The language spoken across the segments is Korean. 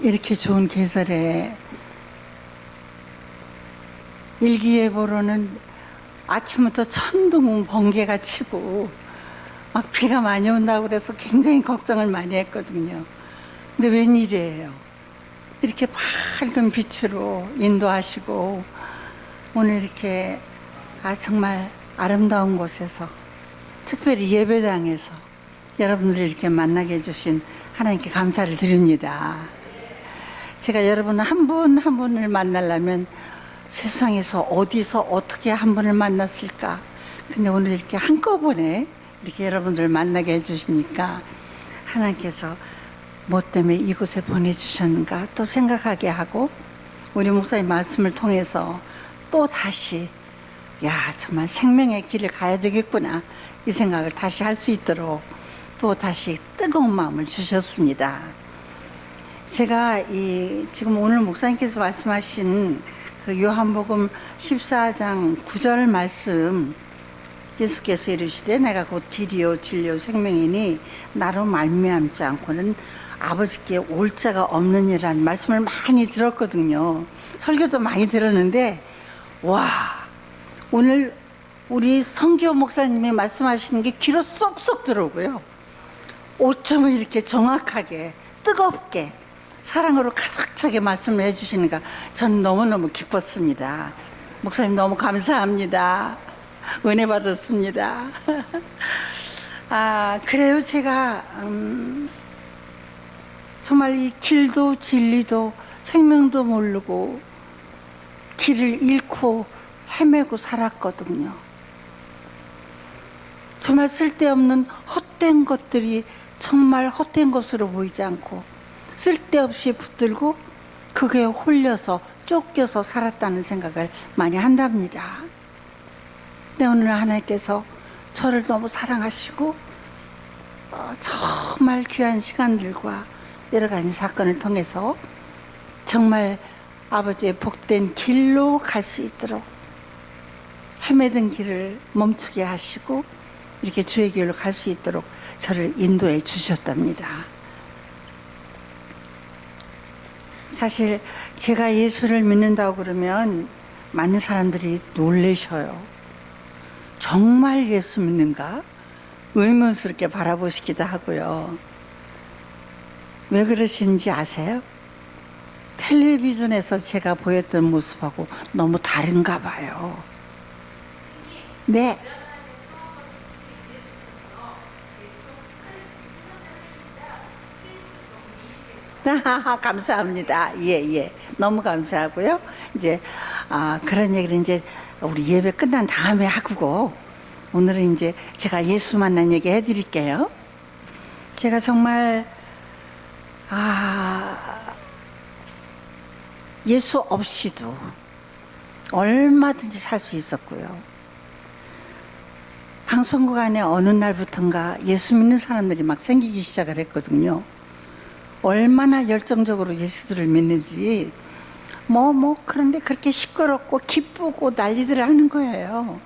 이렇게 좋은 계절에 일기예보로는 아침부터 천둥 번개가 치고 막 비가 많이 온다고 그래서 굉장히 걱정을 많이 했거든요. 근데 웬일이에요. 이렇게 밝은 빛으로 인도하시고 오늘 이렇게 정말 아름다운 곳에서 특별히 예배당에서 여러분들을 이렇게 만나게 해주신 하나님께 감사를 드립니다. 제가 여러분 한 분 한 분을 만나려면 세상에서 어디서 어떻게 한 분을 만났을까? 근데 오늘 이렇게 한꺼번에 이렇게 여러분들 만나게 해주시니까 하나님께서 뭐 때문에 이곳에 보내주셨는가 또 생각하게 하고 우리 목사님 말씀을 통해서 또 다시 정말 생명의 길을 가야 되겠구나 이 생각을 다시 할 수 있도록 또 다시 뜨거운 마음을 주셨습니다. 제가 지금 오늘 목사님께서 말씀하신 그 요한복음 14장 9절 말씀, 예수께서 이르시되 내가 곧 길이요 진리요 생명이니 나로 말미암지 않고는 아버지께 올 자가 없느니라는 말씀을 많이 들었거든요. 설교도 많이 들었는데 오늘 우리 성기호 목사님이 말씀하시는 게 귀로 쏙쏙 들어오고요. 오점을 이렇게 정확하게 뜨겁게 사랑으로 가득 차게 말씀을 해주시니까 저는 너무너무 기뻤습니다. 목사님 너무 감사합니다. 은혜 받았습니다. 그래요. 제가 정말 이 길도 진리도 생명도 모르고 길을 잃고 헤매고 살았거든요. 정말 쓸데없는 헛된 것들이 정말 헛된 것으로 보이지 않고 쓸데없이 붙들고 그게 홀려서 쫓겨서 살았다는 생각을 많이 한답니다. 근데 오늘 하나님께서 저를 너무 사랑하시고 정말 귀한 시간들과 여러 가지 사건을 통해서 정말 아버지의 복된 길로 갈 수 있도록 헤매던 길을 멈추게 하시고 이렇게 주의 길로 갈 수 있도록 저를 인도해 주셨답니다. 사실 제가 예수를 믿는다고 그러면 많은 사람들이 놀라셔요. 정말 예수 믿는가? 의문스럽게 바라보시기도 하고요. 왜 그러시는지 아세요? 텔레비전에서 제가 보였던 모습하고 너무 다른가 봐요. 네. 감사합니다. 예. 너무 감사하고요. 이제 그런 얘기를 이제 우리 예배 끝난 다음에 하고 오늘은 이제 제가 예수 만난 얘기 해드릴게요. 제가 정말 예수 없이도 얼마든지 살 수 있었고요. 방송국 안에 어느 날부턴가 예수 믿는 사람들이 막 생기기 시작을 했거든요. 얼마나 열정적으로 예수를 믿는지 그런데 그렇게 시끄럽고 기쁘고 난리들을 하는 거예요.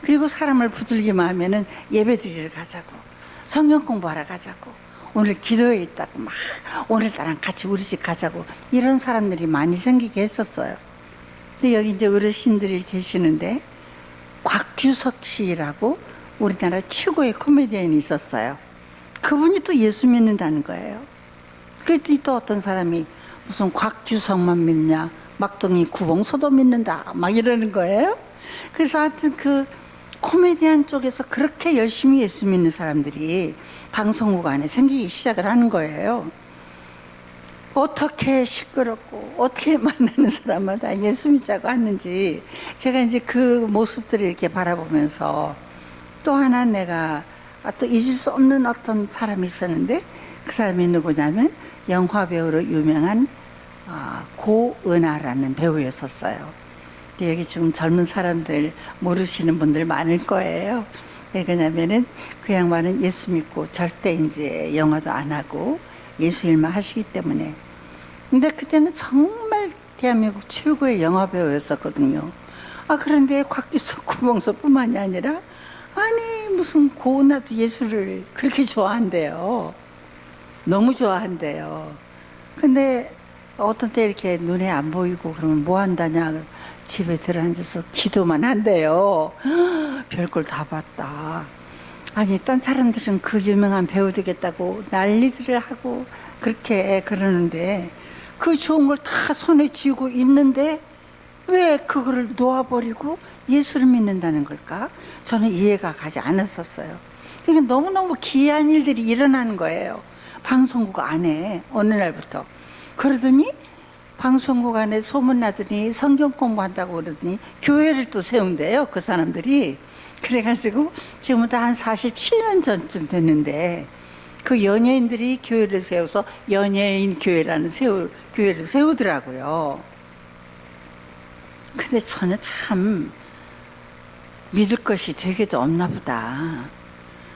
그리고 사람을 부들기만 하면은 예배 드리러 가자고 성경 공부하러 가자고 오늘 기도회 있다고 막 오늘따라 같이 우리 집 가자고 이런 사람들이 많이 생기게 했었어요. 근데 여기 이제 어르신들이 계시는데 곽규석 씨라고 우리나라 최고의 코미디언이 있었어요. 그분이 또 예수 믿는다는 거예요. 그랬더니 또 어떤 사람이 무슨 곽규석만 믿냐 막둥이 구봉서도 믿는다 막 이러는 거예요. 그래서 하여튼 그 코미디언 쪽에서 그렇게 열심히 예수 믿는 사람들이 방송국 안에 생기기 시작을 하는 거예요. 어떻게 시끄럽고 어떻게 만나는 사람마다 예수 믿자고 하는지 제가 이제 그 모습들을 이렇게 바라보면서 또 하나 내가 또 잊을 수 없는 어떤 사람이 있었는데 그 사람이 누구냐면 영화배우로 유명한 고은하라는 배우였었어요. 근데 여기 지금 젊은 사람들 모르시는 분들 많을 거예요. 왜 그러냐면은 그 양반은 예수 믿고 절대 이제 영화도 안 하고 예수 일만 하시기 때문에. 근데 그때는 정말 대한민국 최고의 영화배우였었거든요. 그런데 곽규석 구봉서뿐만이 아니라 무슨 고은하도 예수를 그렇게 좋아한대요. 너무 좋아한대요. 근데 어떤 때 이렇게 눈에 안 보이고 그러면 뭐 한다냐. 집에 들어앉아서 기도만 한대요. 별걸 다 봤다. 아니, 딴 사람들은 그 유명한 배우 되겠다고 난리들을 하고 그렇게 그러는데 그 좋은 걸 다 손에 쥐고 있는데 왜 그거를 놓아버리고 예수를 믿는다는 걸까? 저는 이해가 가지 않았었어요. 그러니까 너무너무 기이한 일들이 일어나는 거예요. 방송국 안에 어느 날부터. 그러더니 방송국 안에 소문나더니 성경 공부한다고 그러더니 교회를 또 세운대요. 그 사람들이. 그래가지고 지금부터 한 47년 전쯤 됐는데 그 연예인들이 교회를 세워서 연예인 교회라는 교회를 세우더라고요. 근데 저는 참 믿을 것이 되게도 없나 보다.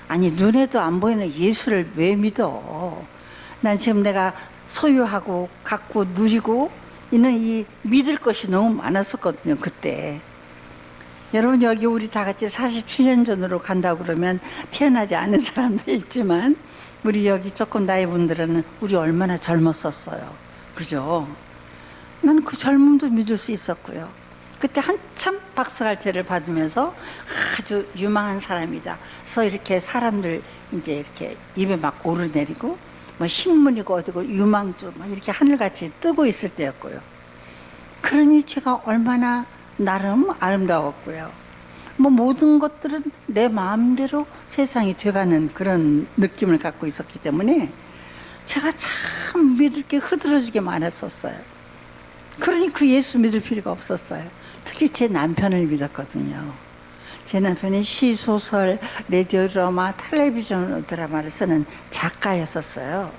아니, 눈에도 안 보이는 예수를 왜 믿어? 난 지금 내가 소유하고 갖고 누리고 있는 이 믿을 것이 너무 많았었거든요, 그때. 여러분, 여기 우리 다 같이 47년 전으로 간다고 그러면 태어나지 않은 사람도 있지만 우리 여기 조금 나이 분들은 우리 얼마나 젊었었어요. 그죠? 나는 그 젊음도 믿을 수 있었고요. 그때 한참 박수갈채를 받으면서 아주 유망한 사람이다. 그래서 이렇게 사람들 이제 이렇게 입에 막 오르내리고 뭐 신문이고 어디고 유망주 막 이렇게 하늘같이 뜨고 있을 때였고요. 그러니 제가 얼마나 나름 아름다웠고요. 뭐 모든 것들은 내 마음대로 세상이 돼가는 그런 느낌을 갖고 있었기 때문에 제가 참 믿을 게 흐드러지게 많았었어요. 그러니 그 예수 믿을 필요가 없었어요. 특히 제 남편을 믿었거든요. 제 남편이 시, 소설, 라디오 드라마, 텔레비전 드라마를 쓰는 작가였었어요.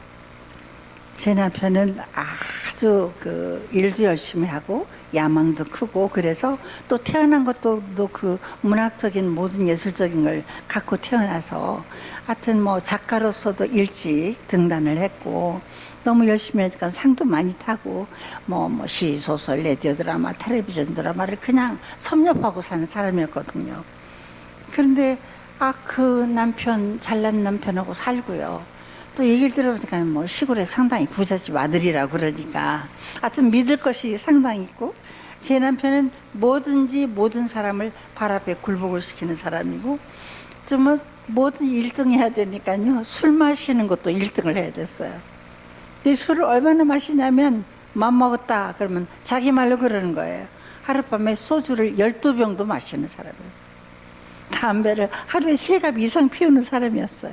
제 남편은 아주 그 일도 열심히 하고 야망도 크고 그래서 또 태어난 것도 또 그 문학적인 모든 예술적인 걸 갖고 태어나서 하여튼 뭐 작가로서도 일찍 등단을 했고 너무 열심히 하니까 상도 많이 타고 뭐 시, 소설, 라디오 드라마, 텔레비전 드라마를 그냥 섭렵하고 사는 사람이었거든요. 그런데 그 남편, 잘난 남편하고 살고요. 또 얘기를 들어보니까 뭐 시골에 상당히 부잣집 아들이라고 그러니까 하여튼 믿을 것이 상당히 있고 제 남편은 뭐든지 모든 사람을 발 앞에 굴복을 시키는 사람이고 좀 뭐든 1등 해야 되니까요. 술 마시는 것도 1등을 해야 됐어요. 근데 술을 얼마나 마시냐면 맘먹었다 그러면 자기 말로 그러는 거예요. 하룻밤에 소주를 12병도 마시는 사람이었어요. 담배를 하루에 3갑 이상 피우는 사람이었어요.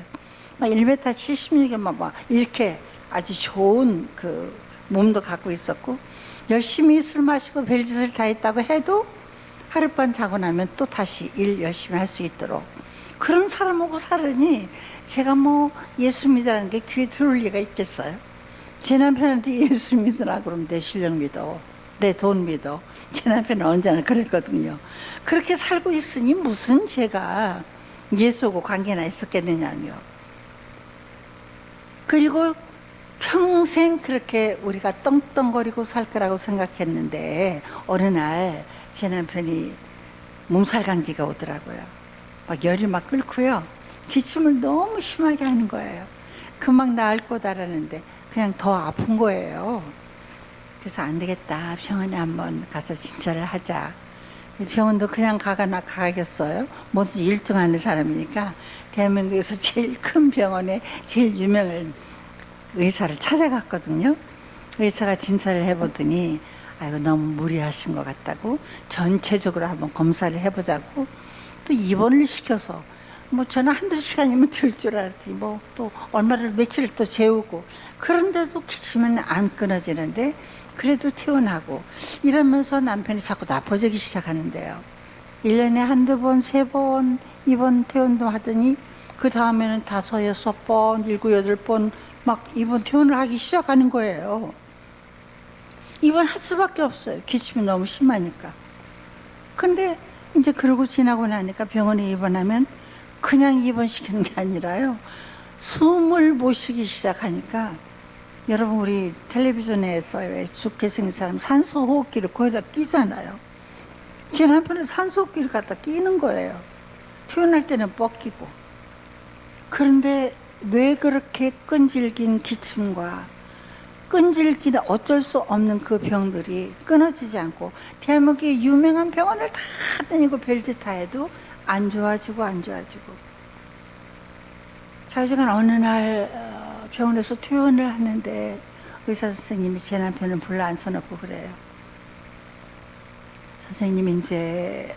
막 1m 76에 막 이렇게 아주 좋은 그 몸도 갖고 있었고 열심히 술 마시고 별짓을 다 했다고 해도 하룻밤 자고 나면 또 다시 일 열심히 할 수 있도록 그런 사람하고 살으니 제가 뭐 예수 믿으라는 게 귀에 들어올 리가 있겠어요? 제 남편한테 예수 믿으라 그러면 내 실력 믿어, 내 돈 믿어. 제 남편은 언제나 그랬거든요. 그렇게 살고 있으니 무슨 제가 예수하고 관계나 있었겠느냐며. 그리고 평생 그렇게 우리가 떵떵거리고 살 거라고 생각했는데 어느 날 제 남편이 몸살 감기가 오더라고요. 막 열이 막 끓고요. 기침을 너무 심하게 하는 거예요. 금방 나을 거다라는데 그냥 더 아픈 거예요. 그래서 안 되겠다. 병원에 한번 가서 진찰을 하자. 병원도 그냥 가겠어요. 뭐든지 1등 하는 사람이니까 대한민국에서 제일 큰 병원에 제일 유명한 의사를 찾아갔거든요. 의사가 진찰을 해보더니 아이고 너무 무리하신 것 같다고 전체적으로 한번 검사를 해보자고 또 입원을 시켜서 뭐 저는 한두 시간이면 될 줄 알았더니 뭐 또 얼마를 며칠을 또 재우고 그런데도 기침은 안 끊어지는데 그래도 퇴원하고 이러면서 남편이 자꾸 나빠지기 시작하는데요. 1년에 한두 번, 3번 입원 퇴원도 하더니 그 다음에는 5, 6번, 7, 8번 막 입원 퇴원을 하기 시작하는 거예요. 입원할 수밖에 없어요. 기침이 너무 심하니까. 근데 이제 그러고 지나고 나니까 병원에 입원하면 그냥 입원시키는 게 아니라요. 숨을 못 쉬기 시작하니까 여러분 우리 텔레비전에서 왜 죽게 생긴 사람 산소호흡기를 거기다 끼잖아요. 제 남편은 산소호흡기를 갖다 끼는 거예요. 퇴원할 때는 뻗기고. 그런데 왜 그렇게 끈질긴 기침과 끈질기는 어쩔 수 없는 그 병들이 끊어지지 않고 대한민국의 유명한 병원을 다 다니고 별짓 다 해도 안 좋아지고 안 좋아지고 자유시간 어느 날 병원에서 퇴원을 하는데 의사 선생님이 제 남편을 불러 앉혀놓고 그래요. 선생님이 이제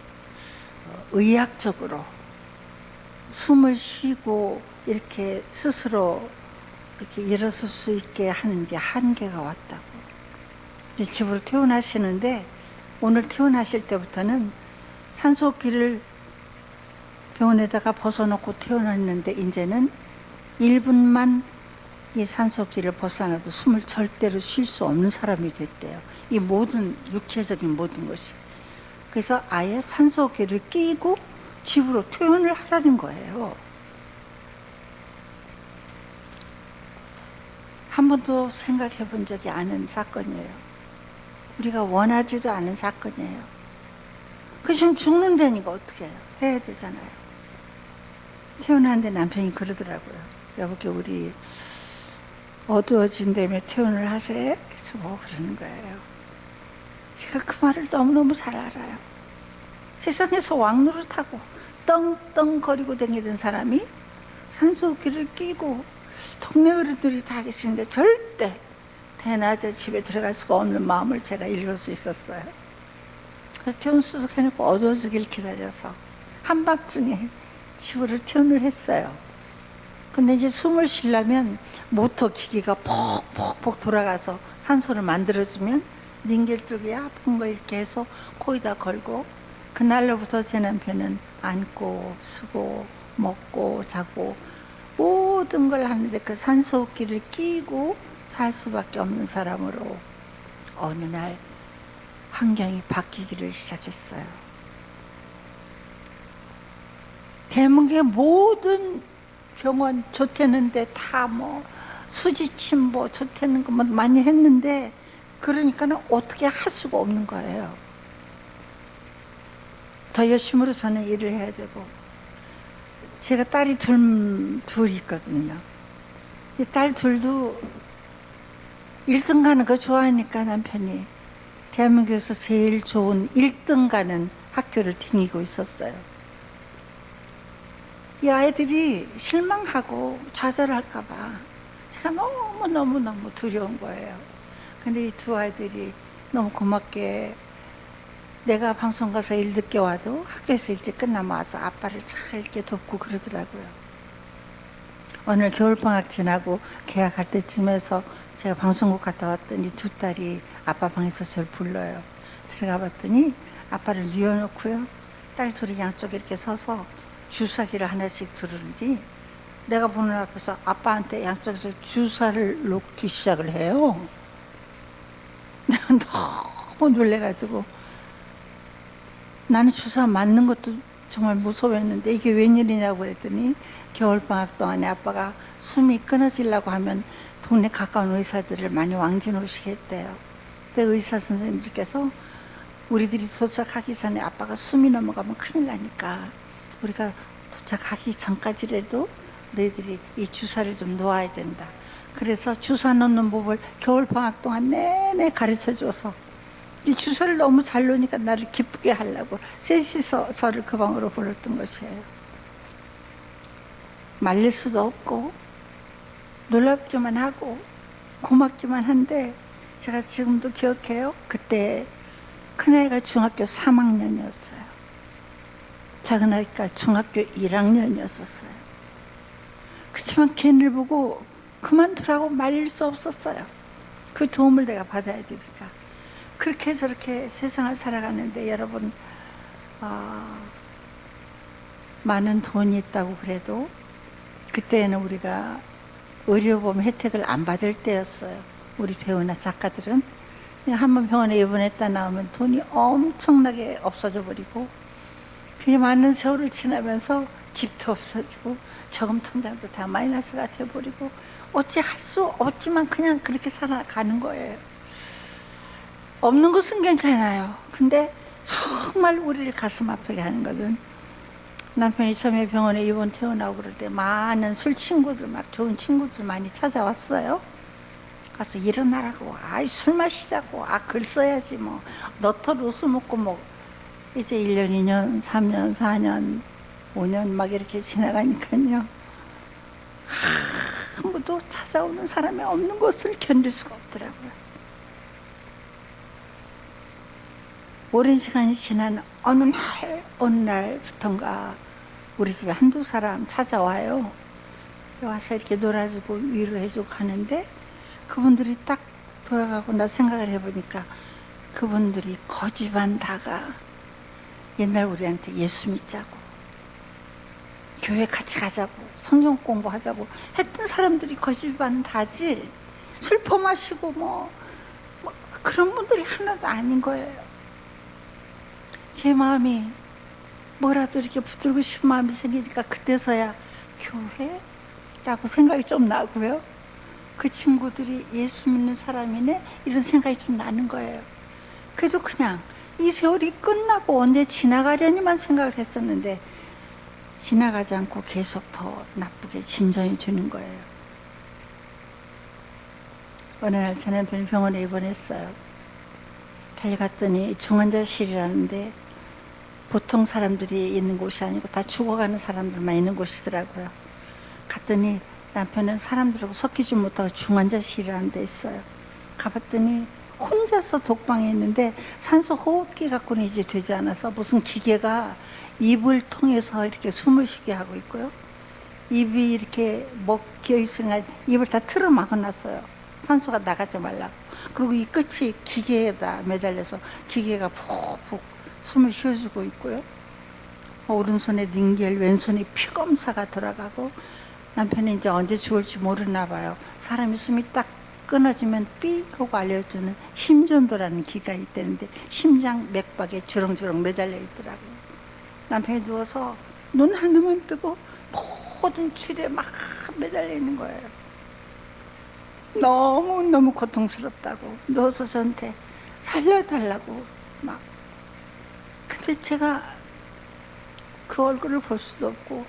의학적으로 숨을 쉬고 이렇게 스스로 이렇게 일어설 수 있게 하는 게 한계가 왔다고. 이제 집으로 퇴원하시는데 오늘 퇴원하실 때부터는 산소호흡기를 병원에다가 벗어놓고 퇴원했는데 이제는 1분만 이 산소호흡기를 벗어나도 숨을 절대로 쉴 수 없는 사람이 됐대요. 이 모든 육체적인 모든 것이. 그래서 아예 산소호흡기를 끼고 집으로 퇴원을 하라는 거예요. 한 번도 생각해 본 적이 않은 사건이에요. 우리가 원하지도 않은 사건이에요. 그 지금 죽는다니까 어떻게 해요? 해야 되잖아요. 퇴원하는데 남편이 그러더라고요. 여보게 우리 어두워진 다음에 퇴원을 하세요? 그래서 뭐 그러는 거예요. 제가 그 말을 너무너무 잘 알아요. 세상에서 왕노릇하고 떵떵거리고 다니던 사람이 산소호흡기를 끼고 동네 어른들이 다 계시는데 절대 대낮에 집에 들어갈 수가 없는 마음을 제가 읽을 수 있었어요. 그래서 퇴원 수속해놓고 어두워지길 기다려서 한밤중에 집으로 퇴원을 했어요. 근데 이제 숨을 쉬려면 모터 기기가 퍽퍽퍽 돌아가서 산소를 만들어주면 링겔 쪽이 아픈 거 이렇게 해서 코에다 걸고 그날로부터 제 남편은 앉고 쓰고 먹고 자고 모든 걸 하는데 그 산소호흡기를 끼고 살 수밖에 없는 사람으로 어느 날 환경이 바뀌기를 시작했어요. 대한민국의 모든 병원 좋대는데 다 뭐 수지침보 좋대는 거 많이 했는데 그러니까는 어떻게 할 수가 없는 거예요. 더 열심으로 저는 일을 해야 되고 제가 딸이 둘 있거든요. 이 딸 둘도 1등 가는 거 좋아하니까 남편이 대한민국에서 제일 좋은 1등 가는 학교를 다니고 있었어요. 이 아이들이 실망하고 좌절할까 봐 제가 너무 두려운 거예요. 근데 이 두 아이들이 너무 고맙게 내가 방송 가서 일 늦게 와도 학교에서 일찍 끝나면 와서 아빠를 잘 이렇게 돕고 그러더라고요. 오늘 겨울방학 지나고 개학할 때쯤에서 제가 방송국 갔다 왔더니 두 딸이 아빠 방에서 저를 불러요. 들어가 봤더니 아빠를 뉘어놓고요. 딸 둘이 양쪽에 이렇게 서서 주사기를 하나씩 두르는지 내가 보는 앞에서 아빠한테 양쪽에서 주사를 놓기 시작을 해요. 내가 너무 놀래가지고 나는 주사 맞는 것도 정말 무서워했는데 이게 웬일이냐고 그랬더니 겨울방학 동안에 아빠가 숨이 끊어지려고 하면 동네 가까운 의사들을 많이 왕진오시게 했대요. 그때 의사 선생님들께서 우리들이 도착하기 전에 아빠가 숨이 넘어가면 큰일 나니까 우리가 도착하기 전까지라도 너희들이 이 주사를 좀 놓아야 된다. 그래서 주사 놓는 법을 겨울방학 동안 내내 가르쳐줘서 이 주사를 너무 잘 놓으니까 나를 기쁘게 하려고 셋이서 저를 그 방으로 불렀던 것이에요. 말릴 수도 없고 놀랍기만 하고 고맙기만 한데 제가 지금도 기억해요. 그때 큰아이가 중학교 3학년이었어요. 작은아이가 중학교 1학년이었어요. 그렇지만 걔를 보고 그만두라고 말릴 수 없었어요. 그 도움을 내가 받아야 되니까. 그렇게 저렇게 세상을 살아가는데 여러분 많은 돈이 있다고 그래도 그때는 우리가 의료보험 혜택을 안 받을 때였어요. 우리 배우나 작가들은 한번 병원에 입원했다 나오면 돈이 엄청나게 없어져 버리고 그게 많은 세월을 지나면서 집도 없어지고 저금 통장도 다 마이너스가 돼버리고 어찌 할 수 없지만 그냥 그렇게 살아가는 거예요. 없는 것은 괜찮아요. 근데 정말 우리를 가슴 아프게 하는 것은 남편이 처음에 병원에 입원 퇴원하고 그럴 때 많은 술 친구들 막 좋은 친구들 많이 찾아왔어요. 가서 일어나라고, 아이 술 마시자고, 아 글 써야지 뭐, 너털 웃음 먹고 뭐. 이제 1년, 2년, 3년, 4년, 5년 막 이렇게 지나가니까요, 아무도 찾아오는 사람이 없는 것을 견딜 수가 없더라고요. 오랜 시간이 지난 어느 날부턴가 우리 집에 한두 사람 찾아와요. 와서 이렇게 놀아주고 위로해주고 가는데, 그분들이 딱 돌아가고 나 생각을 해보니까 그분들이 거지반 다가 옛날 우리한테 예수 믿자고, 교회 같이 가자고, 성경 공부하자고 했던 사람들이 거지반 다지, 술 퍼마시고 뭐 그런 분들이 하나도 아닌 거예요. 제 마음이 뭐라도 이렇게 붙들고 싶은 마음이 생기니까 그때서야 교회라고 생각이 좀 나고요. 그 친구들이 예수 믿는 사람이네 이런 생각이 좀 나는 거예요. 그래도 그냥 이 세월이 끝나고 언제 지나가려니만 생각을 했었는데, 지나가지 않고 계속 더 나쁘게 진전이 되는 거예요. 어느 날 제 남편이 병원에 입원했어요. 달려갔더니 중환자실이라는데 보통 사람들이 있는 곳이 아니고 다 죽어가는 사람들만 있는 곳이더라고요. 갔더니 남편은 사람들하고 섞이지 못하고 중환자실이라는 데 있어요. 가봤더니 혼자서 독방에 있는데 산소 호흡기 갖고는 이제 되지 않아서 무슨 기계가 입을 통해서 이렇게 숨을 쉬게 하고 있고요. 입이 이렇게 먹혀 있으니까 입을 다 틀어 막아놨어요. 산소가 나가지 말라고. 그리고 이 끝이 기계에다 매달려서 기계가 푹푹 숨을 쉬어주고 있고요. 오른손에 링겔, 왼손에 피검사가 돌아가고, 남편이 이제 언제 죽을지 모르나 봐요. 사람이 숨이 딱 끊어지면 삐 하고 알려주는 심전도라는 기가 있다는데 심장 맥박에 주렁주렁 매달려 있더라고요. 남편이 누워서 눈 하나만 뜨고 모든 줄에 막 매달려 있는 거예요. 너무너무 고통스럽다고 누워서 저한테 살려달라고 막. 근데 제가 그 얼굴을 볼 수도 없고,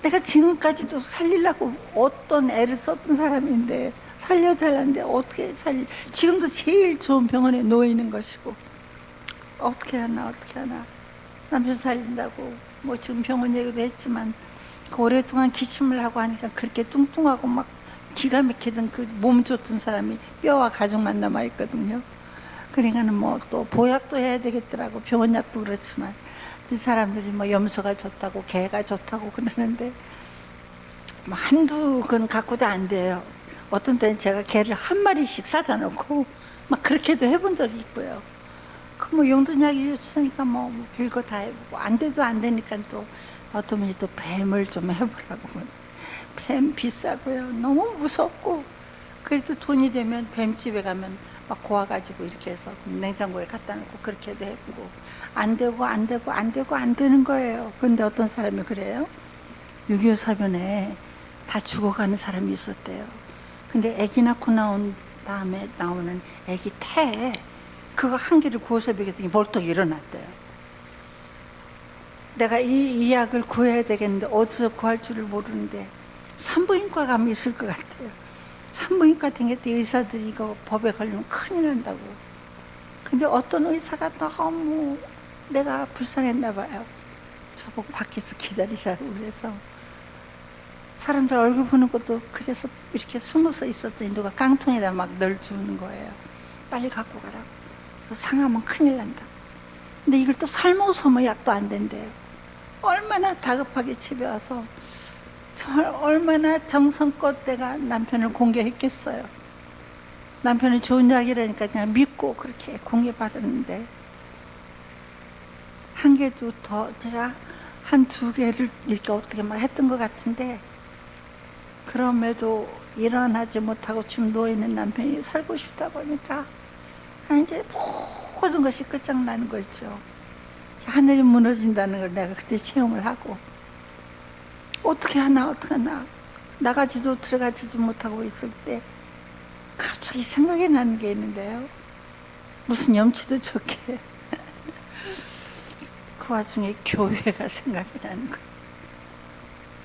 내가 지금까지도 살리려고 어떤 애를 썼던 사람인데, 살려달라는데 어떻게 지금도 제일 좋은 병원에 누워 있는 것이고, 어떻게 하나 남편 살린다고 뭐 지금 병원 얘기도 했지만, 그 오랫동안 기침을 하고 하니까 그렇게 뚱뚱하고 막 기가 막히던 그 몸 좋던 사람이 뼈와 가죽만 남아 있거든요. 그러니까는 뭐 또 보약도 해야 되겠더라고. 병원 약도 그렇지만 그 사람들이 뭐 염소가 좋다고 개가 좋다고 그러는데 뭐 한두 건 갖고도 안 돼요. 어떤 때는 제가 개를 한 마리씩 사다 놓고 막 그렇게도 해본 적이 있고요. 그 뭐 용돈약이 있으니까 뭐 별거 다 해보고, 안 돼도 안 되니까 또 어떤 분이 또 뱀을 좀 해보라고. 뱀 비싸고요. 너무 무섭고, 그래도 돈이 되면 뱀집에 가면 막 고아가지고 이렇게 해서 냉장고에 갖다 놓고 그렇게도 했고, 안 되는 거예요. 그런데 어떤 사람이 그래요. 6.25 사변에 다 죽어가는 사람이 있었대요. 근데 아기 낳고 나온 다음에 나오는 아기 태, 그거 한 개를 구워서 먹였더니 벌떡 일어났대요. 내가 이 약을 구해야 되겠는데 어디서 구할 줄을 모르는데 산부인과 가면 있을 것 같아요. 산부인과 댕겼더니 의사들이 이거 법에 걸리면 큰일 난다고. 근데 어떤 의사가 너무 내가 불쌍했나 봐요. 저보고 밖에서 기다리라고 그래서, 사람들 얼굴 보는 것도 그래서 이렇게 숨어서 있었더니 누가 깡통에다 막 널 주는 거예요. 빨리 갖고 가라고. 상하면 큰일 난다. 근데 이걸 또 삶아서 뭐 약도 안 된대요. 얼마나 다급하게 집에 와서 정말 얼마나 정성껏 내가 남편을 공개했겠어요. 남편은 좋은 약이라니까 그냥 믿고 그렇게 공개받았는데, 한 개도 더 제가 한 두 개를 이렇게 어떻게 막 했던 것 같은데, 그럼에도 일어나지 못하고 지금 누워있는 남편이 살고 싶다고 하니까 이제 모든 것이 끝장나는 거 있죠. 하늘이 무너진다는 걸 내가 그때 체험을 하고, 어떻게 하나 나가지도 들어가지도 못하고 있을 때 갑자기 생각이 나는 게 있는데요. 무슨 염치도 좋게 그 와중에 교회가 생각이 나는 거예요.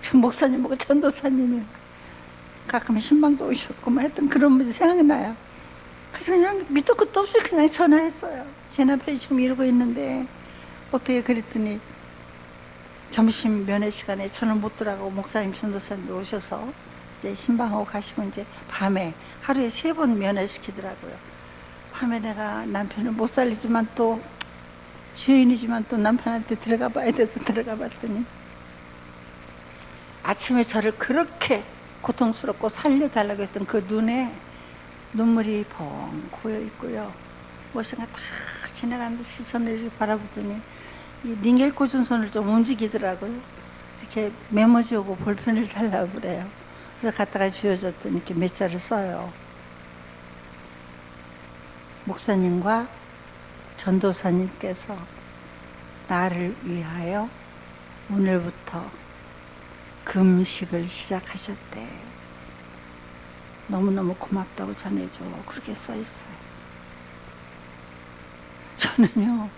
그 목사님하고 전도사님이 가끔 신방도 오셨고 뭐 했던 그런 분이 생각이 나요. 그래서 그냥 밑도 끝도 없이 그냥 전화했어요. 제 남편이 지금 이러고 있는데 어떻게 그랬더니 점심 면회 시간에 저는 못 들어가고 목사님 전도사님도 오셔서 이제 신방하고 가시고 이제 밤에 하루에 3번 면회시키더라고요. 밤에 내가 남편을 못 살리지만 또 주인이지만 또 남편한테 들어가 봐야 돼서 들어가 봤더니 아침에 저를 그렇게 고통스럽고 살려달라고 했던 그 눈에 눈물이 펑 고여 있고요. 무엇인가 다 지나간 듯이 저를 이렇게 바라보더니 이 닝겔 꽂은 손을 좀 움직이더라고요. 이렇게 메모지 오고 볼펜을 달라고 그래요. 그래서 갖다가 쥐어줬더니 이렇게 몇 자를 써요. 목사님과 전도사님께서 나를 위하여 오늘부터 금식을 시작하셨대. 너무너무 고맙다고 전해줘. 그렇게 써 있어요. 저는요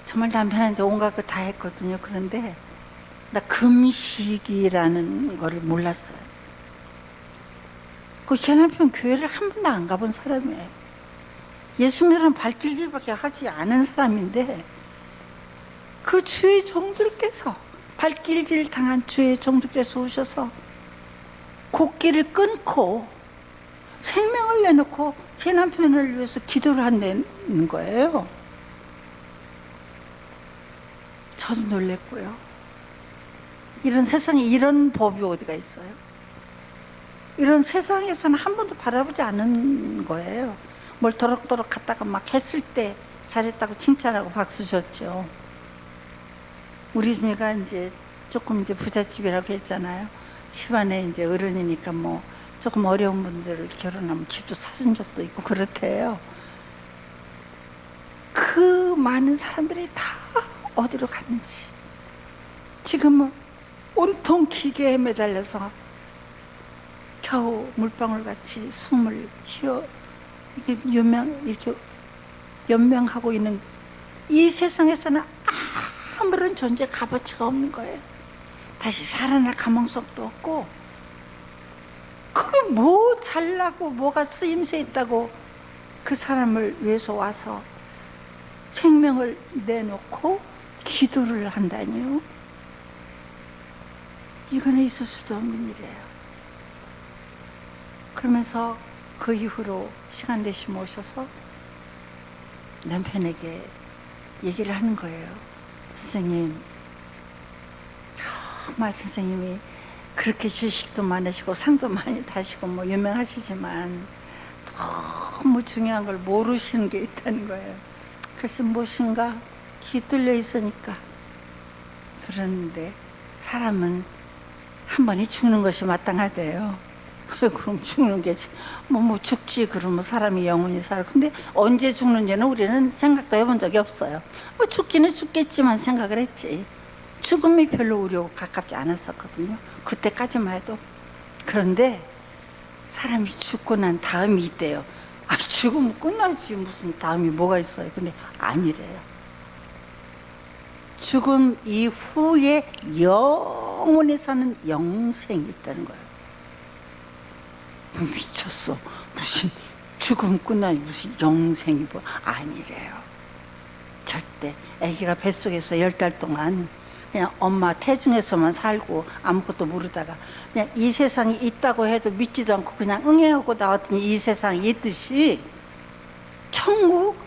정말 남편한테 온갖 거 다 했거든요. 그런데 나 금식이라는 거를 몰랐어요. 제 남편 교회를 한 번도 안 가본 사람이에요. 예수 믿으면 발길질밖에 하지 않은 사람인데 그 주의 종들께서 발길질 당한 주의 종들께서 오셔서 곡기를 끊고 생명을 내놓고 제 남편을 위해서 기도를 한다는 거예요. 저도 놀랬고요. 이런 세상에 이런 법이 어디가 있어요? 이런 세상에서는 한 번도 바라보지 않은 거예요. 뭘 도록도록 갖다가 막 했을 때 잘했다고 칭찬하고 박수 줬죠. 우리 집이가 이제 조금 이제 부잣집이라고 했잖아요. 집안에 이제 어른이니까 뭐 조금 어려운 분들 결혼하면 집도 사준 적도 있고 그렇대요. 그 많은 사람들이 다 어디로 갔는지 지금은 온통 기계에 매달려서 겨우 물방울 같이 숨을 쉬어 이렇게 연명하고 있는 이 세상에서는 아무런 존재 값어치가 없는 거예요. 다시 살아날 가망성도 없고 그게 뭐 잘나고 뭐가 쓰임새 있다고 그 사람을 위해서 와서 생명을 내놓고 기도를 한다니요. 이거는 있을 수도 없는 일이에요. 그러면서 그 이후로 시간 되시면 오셔서 남편에게 얘기를 하는 거예요. 선생님, 정말 선생님이 그렇게 지식도 많으시고 상도 많이 타시고 뭐 유명하시지만 너무 중요한 걸 모르시는 게 있다는 거예요. 그래서 무엇인가 귀 뚫려 있으니까 들었는데 사람은 한 번이 죽는 것이 마땅하대요. 그럼 죽는 게 뭐 죽지 그러면 사람이 영원히 살아. 근데 언제 죽는지는 우리는 생각도 해본 적이 없어요. 뭐 죽기는 죽겠지만 생각을 했지. 죽음이 별로 우리하고 가깝지 않았었거든요. 그때까지만 해도. 그런데 사람이 죽고 난 다음이 있대요. 죽으면 끝나지 무슨 다음이 뭐가 있어요. 근데 아니래요. 죽음 이후에 영원히 사는 영생이 있다는 거예요. 미쳤어. 무슨 죽음 끝나니 무슨 영생이 뭐 아니래요. 절대. 아기가 뱃속에서 10달 동안 그냥 엄마 태중에서만 살고 아무것도 모르다가 그냥 이 세상이 있다고 해도 믿지도 않고 그냥 응애하고 나왔더니 이 세상이 있듯이 천국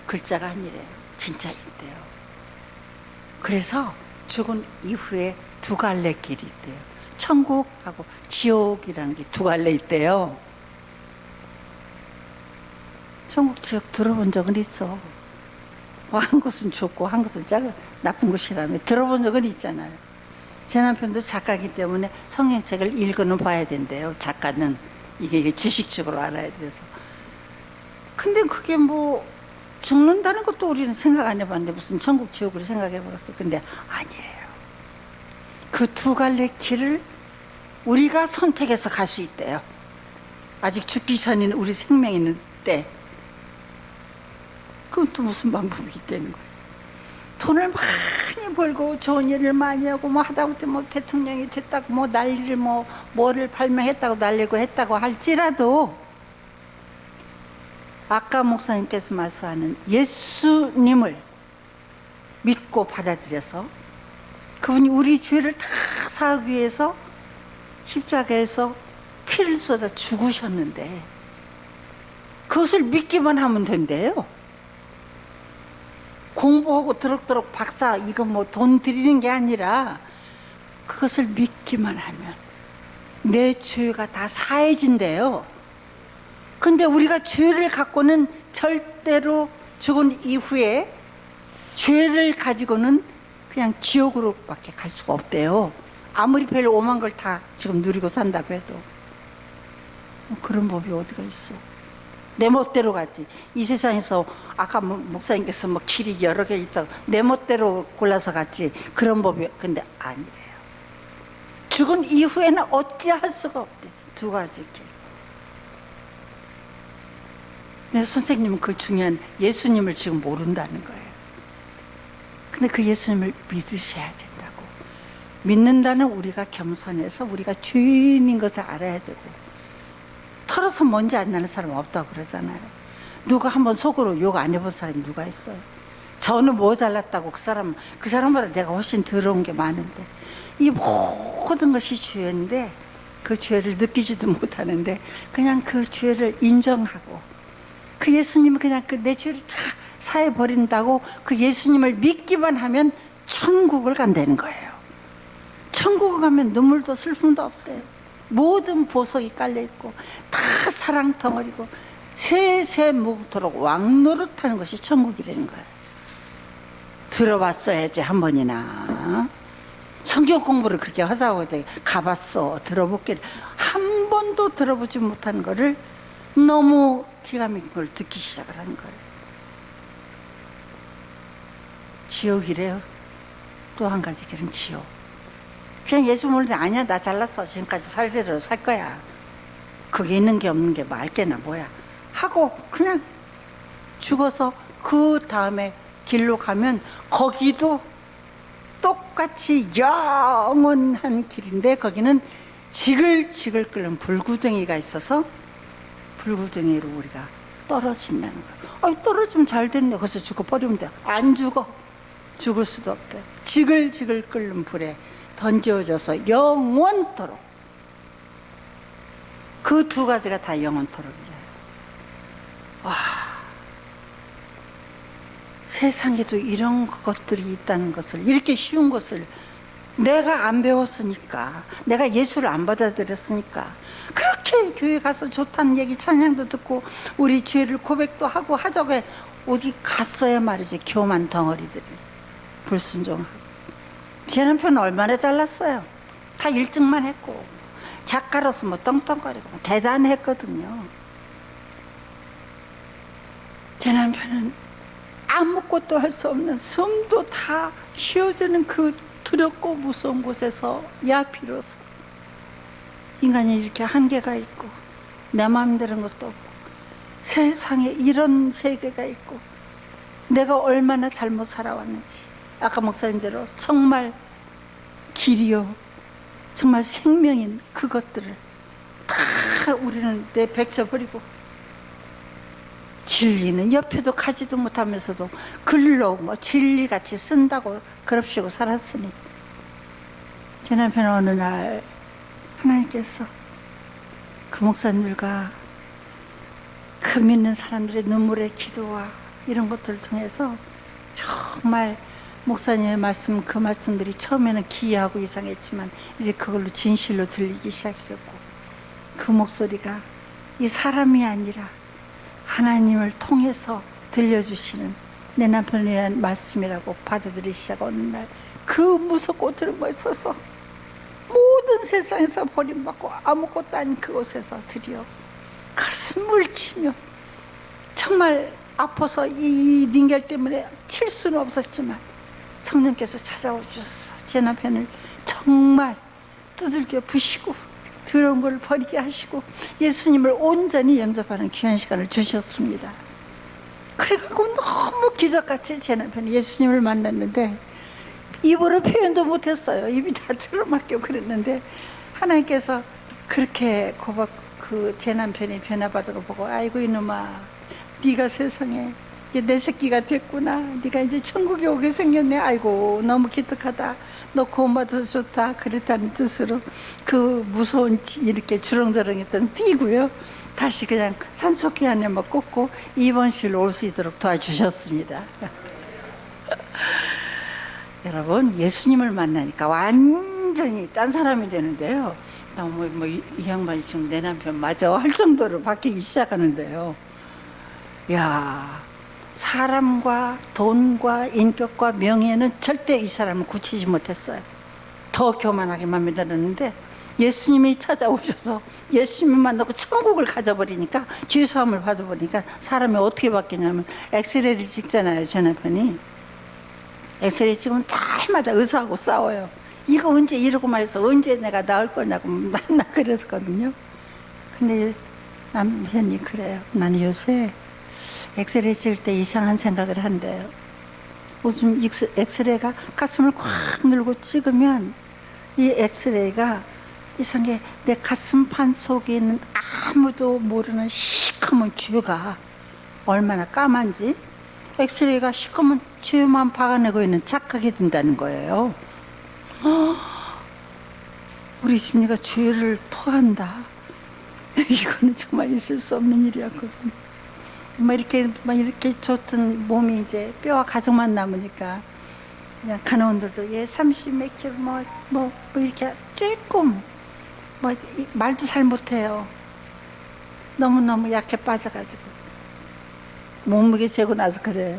글자가 아니래요. 진짜 있대요. 그래서 죽은 이후에 두 갈래 길이 있대요. 천국하고 지옥이라는 게 두 갈래 있대요. 천국 지옥 들어본 적은 있어. 뭐 한 곳은 좋고 한 곳은 나쁜 곳이라며 들어본 적은 있잖아요. 제 남편도 작가이기 때문에 성경책을 읽어는 봐야 된대요. 작가는 이게 지식적으로 알아야 돼서. 근데 그게 뭐 죽는다는 것도 우리는 생각 안 해봤는데 무슨 천국 지옥으로 생각해버렸어. 근데 아니에요. 그 두 갈래 길을 우리가 선택해서 갈 수 있대요. 아직 죽기 전인 우리 생명 있는 때. 그건 또 무슨 방법이 있다는 거예요. 돈을 많이 벌고 좋은 일을 많이 하고 뭐 하다못해 뭐 대통령이 됐다고 뭐 난리를 뭐를 발명했다고 날리고 했다고 할지라도 아까 목사님께서 말씀하는 예수님을 믿고 받아들여서 그분이 우리 죄를 다 사하기 위해서 십자가에서 피를 쏟아 죽으셨는데 그것을 믿기만 하면 된대요. 공부하고 드럭드럭 박사 이거 뭐 돈 들이는 게 아니라 그것을 믿기만 하면 내 죄가 다 사해진대요. 근데 우리가 죄를 갖고는 절대로 죽은 이후에 죄를 가지고는 그냥 지옥으로밖에 갈 수가 없대요. 아무리 별 오만 걸 다 지금 누리고 산다고 해도 그런 법이 어디가 있어. 내 멋대로 가지. 이 세상에서 아까 목사님께서 뭐 길이 여러 개 있다고 내 멋대로 골라서 갔지. 그런 법이 근데 아니래요. 죽은 이후에는 어찌할 수가 없대. 두 가지 길. 근데 선생님은 그 중요한 예수님을 지금 모른다는 거예요. 근데 그 예수님을 믿으셔야 된다고. 믿는다는 우리가 겸손해서 우리가 죄인인 것을 알아야 되고 털어서 먼지 안 나는 사람 없다고 그러잖아요. 누가 한번 속으로 욕 안 해본 사람이 누가 있어요. 저는 뭐 잘났다고 그 사람보다 내가 훨씬 더러운 게 많은데 이 모든 것이 죄인데 그 죄를 느끼지도 못하는데 그냥 그 죄를 인정하고 그 예수님은 그냥 내 죄를 다 사해 버린다고 그 예수님을 믿기만 하면 천국을 간다는 거예요. 천국을 가면 눈물도 슬픔도 없대요. 모든 보석이 깔려있고 다 사랑 덩어리고 세세 묵도록 왕노릇하는 것이 천국이라는 거예요. 들어봤어야지 한 번이나. 성경 공부를 그렇게 하자고 가봤어. 들어볼게. 한 번도 들어보지 못한 거를 너무 기가 막힌 걸 듣기 시작을 하는 거예요. 지옥이래요. 또 한 가지 길은 지옥. 그냥 예수 모르는데 아니야 나 잘났어. 지금까지 살대로 살 거야. 그게 있는 게 없는 게 뭐 알게나 뭐야 하고 그냥 죽어서 그 다음에 길로 가면 거기도 똑같이 영원한 길인데 거기는 지글지글 끓는 불구덩이가 있어서 불구덩이로 우리가 떨어진다는 거야. 떨어지면 잘 됐네. 거기서 죽어버리면 돼. 안 죽어. 죽을 수도 없대. 지글지글 끓는 불에 던져져서 영원토록. 그 두 가지가 다 영원토록이래요. 와, 세상에도 이런 것들이 있다는 것을, 이렇게 쉬운 것을 내가 안 배웠으니까, 내가 예수를 안 받아들였으니까 그렇게 교회 가서 좋다는 얘기 찬양도 듣고 우리 죄를 고백도 하고 하자고 어디 갔어야 말이지. 교만 덩어리들이 불순종하고. 제 남편은 얼마나 잘났어요. 다 1등만 했고 작가로서 뭐 떵떵거리고 대단했거든요. 제 남편은 아무것도 할 수 없는 숨도 다 쉬어지는 그 두렵고 무서운 곳에서 비로소 인간이 이렇게 한계가 있고 내 마음대로 는 것도 없고 세상에 이런 세계가 있고 내가 얼마나 잘못 살아왔는지, 아까 목사님대로 정말 길이요 정말 생명인 그것들을 다 우리는 내뱉어버리고 진리는 옆에도 가지도 못하면서도 글로 뭐 진리같이 쓴다고 그럽시고 살았으니 제 남편은 어느 날 하나님께서 그 목사님들과 그 믿는 사람들의 눈물의 기도와 이런 것들을 통해서 정말 목사님의 말씀, 그 말씀들이 처음에는 기이하고 이상했지만 이제 그걸로 진실로 들리기 시작했고 그 목소리가 이 사람이 아니라 하나님을 통해서 들려주시는 내 남편에 대한 말씀이라고 받아들이시작 어느 날 그 무섭고 들은 거에 있어서 모든 세상에서 버림받고 아무것도 아닌 그곳에서 드디어 가슴을 치며 정말 아파서 이 닌겔 때문에 칠 수는 없었지만 성령께서 찾아와 주셔서 제 남편을 정말 두들겨 부시고 더러운 걸 버리게 하시고 예수님을 온전히 영접하는 귀한 시간을 주셨습니다. 그래갖고 너무 기적같이 제 남편이 예수님을 만났는데 입으로 표현도 못했어요. 입이 다 틀어막혀 그랬는데 하나님께서 그렇게 제 남편이 변화받은 거 보고 아이고 이놈아 네가 세상에 이제 내 새끼가 됐구나. 네가 이제 천국에 오게 생겼네. 아이고 너무 기특하다. 너 구원받아서 좋다. 그랬다는 뜻으로 그 무서운 이렇게 주렁주렁했던 뛰고요. 다시 그냥 산소키 안에만 꽂고 입원실로 올 수 있도록 도와주셨습니다. 여러분, 예수님을 만나니까 완전히 딴 사람이 되는데요. 이 양반이 지금 내 남편 맞아 할 정도로 바뀌기 시작하는데요. 야, 사람과 돈과 인격과 명예는 절대 이 사람을 굳히지 못했어요. 더 교만하게만 만들었는데 예수님이 찾아오셔서 예수님을 만나고 천국을 가져버리니까 죄사함을 받아버리니까 사람이 어떻게 바뀌냐면, 엑스레이를 찍잖아요. 제 남편이 엑스레이 찍으면 달마다 의사하고 싸워요. 이거 언제 이러고 말해서 언제 내가 나을 거냐고 맨날 그랬었거든요. 근데 남편이 그래요. 나는 요새 엑스레이 찍을 때 이상한 생각을 한대요. 요즘 엑스레이가 가슴을 꽉 눌고 찍으면 이 엑스레이가 이상하게 내 가슴판 속에 있는 아무도 모르는 시커먼 쥐가 얼마나 까만지 엑스레이가 시커먼 쥐만 박아내고 있는 착각이 든다는 거예요. 우리 심리가 죄를 토한다. 이거는 정말 있을 수 없는 일이었거든요. 이렇게 좋던 몸이 이제 뼈와 가죽만 남으니까 그냥 간호원들도 얘 30 몇 킬로 이렇게 조금 말도 잘 못해요. 너무너무 약해 빠져가지고 몸무게 재고 나서 그래요.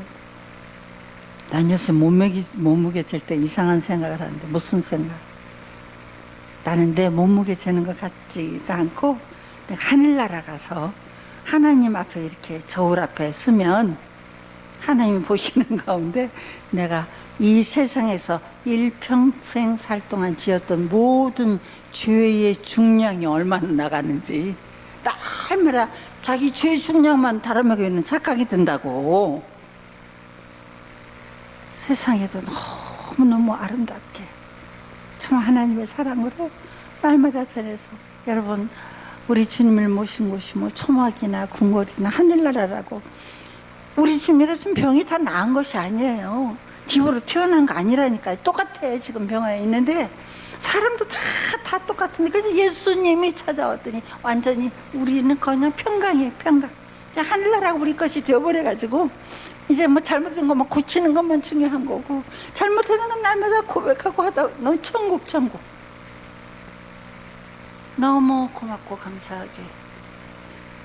난 요새 몸무게 잴 때 이상한 생각을 하는데. 무슨 생각? 나는 내 몸무게 재는 것 같지가 않고 내가 하늘나라 가서 하나님 앞에 이렇게 저울 앞에 서면 하나님이 보시는 가운데 내가 이 세상에서 일평생 살 동안 지었던 모든 죄의 중량이 얼마나 나가는지 날마다 자기 죄 중량만 다뤄먹이는 착각이 든다고. 세상에도 너무너무 아름답게 정말 하나님의 사랑으로 날마다 변해서, 여러분, 우리 주님을 모신 곳이 초막이나 궁궐이나 하늘나라라고. 우리 주님이 좀 병이 다 나은 것이 아니에요. 집으로 태어난 거 아니라니까요. 똑같아. 지금 병원에 있는데 사람도 다 똑같은데 그냥 예수님이 찾아왔더니 완전히 우리는 그냥 평강이에요. 평강. 그냥 하늘나라가 우리 것이 되어버려가지고 이제 잘못된 것만 고치는 것만 중요한 거고, 잘못하는 건 날마다 고백하고 하다 넌 천국. 너무 고맙고 감사하게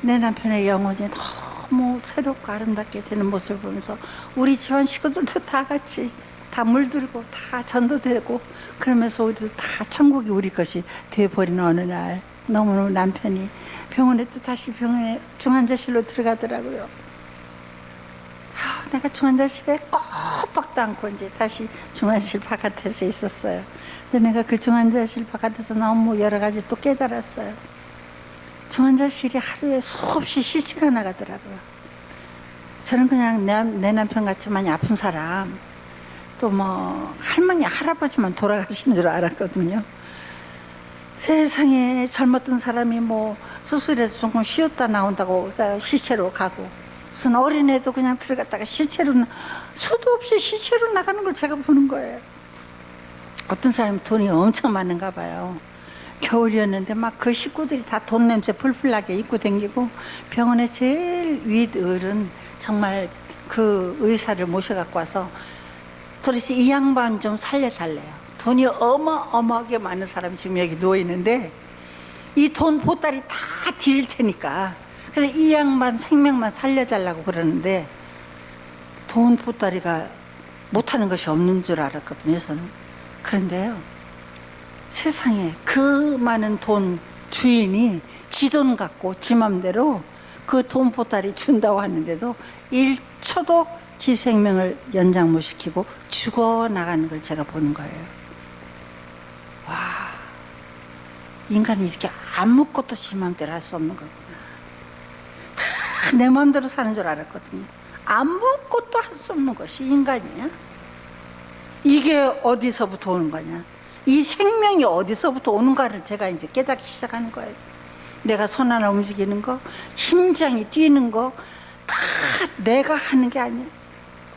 내 남편의 영혼이 너무 새롭고 아름답게 되는 모습을 보면서 우리 집안 식구들도 다 같이 다 물들고 다 전도되고 그러면서 우리도 다 천국이 우리 것이 되어버리는 어느 날, 너무너무 남편이 병원에 또 다시 병원에 중환자실로 들어가더라고요. 내가 중환자실에 꼭 박도 않고 이제 다시 중환자실 바깥에서 있었어요. 근데 내가 그 중환자실 바깥에서 너무 여러 가지 또 깨달았어요. 중환자실이 하루에 수없이 시치가 나가더라고요. 저는 그냥 내 남편 같이 많이 아픈 사람, 또 할머니 할아버지만 돌아가신 줄 알았거든요. 세상에 젊었던 사람이 수술해서 조금 쉬었다 나온다고 시체로 가고, 무슨 어린애도 그냥 들어갔다가 수도 없이 시체로 나가는 걸 제가 보는 거예요. 어떤 사람이 돈이 엄청 많은가 봐요. 겨울이었는데 그 식구들이 다 돈 냄새 풀풀 나게 입고 다니고, 병원에 제일 윗을은 정말 그 의사를 모셔갖고 와서 도대체 이 양반 좀 살려달래요. 돈이 어마어마하게 많은 사람이 지금 여기 누워있는데 이 돈 보따리 다 드릴 테니까, 그래서 이 양반 생명만 살려달라고 그러는데 돈 보따리가 못하는 것이 없는 줄 알았거든요, 저는. 그런데요, 세상에 그 많은 돈 주인이 지 돈 갖고 지 맘대로 그 돈 보따리 준다고 하는데도 1초도 지 생명을 연장 못 시키고 죽어나가는 걸 제가 보는 거예요. 와, 인간이 이렇게 아무것도 지 맘대로 할 수 없는 거구나. 다 내 맘대로 사는 줄 알았거든요. 아무것도 할 수 없는 것이 인간이야. 이게 어디서부터 오는 거냐, 이 생명이 어디서부터 오는가를 제가 이제 깨닫기 시작하는 거예요. 내가 손 하나 움직이는 거, 심장이 뛰는 거, 다 내가 하는 게 아니에요.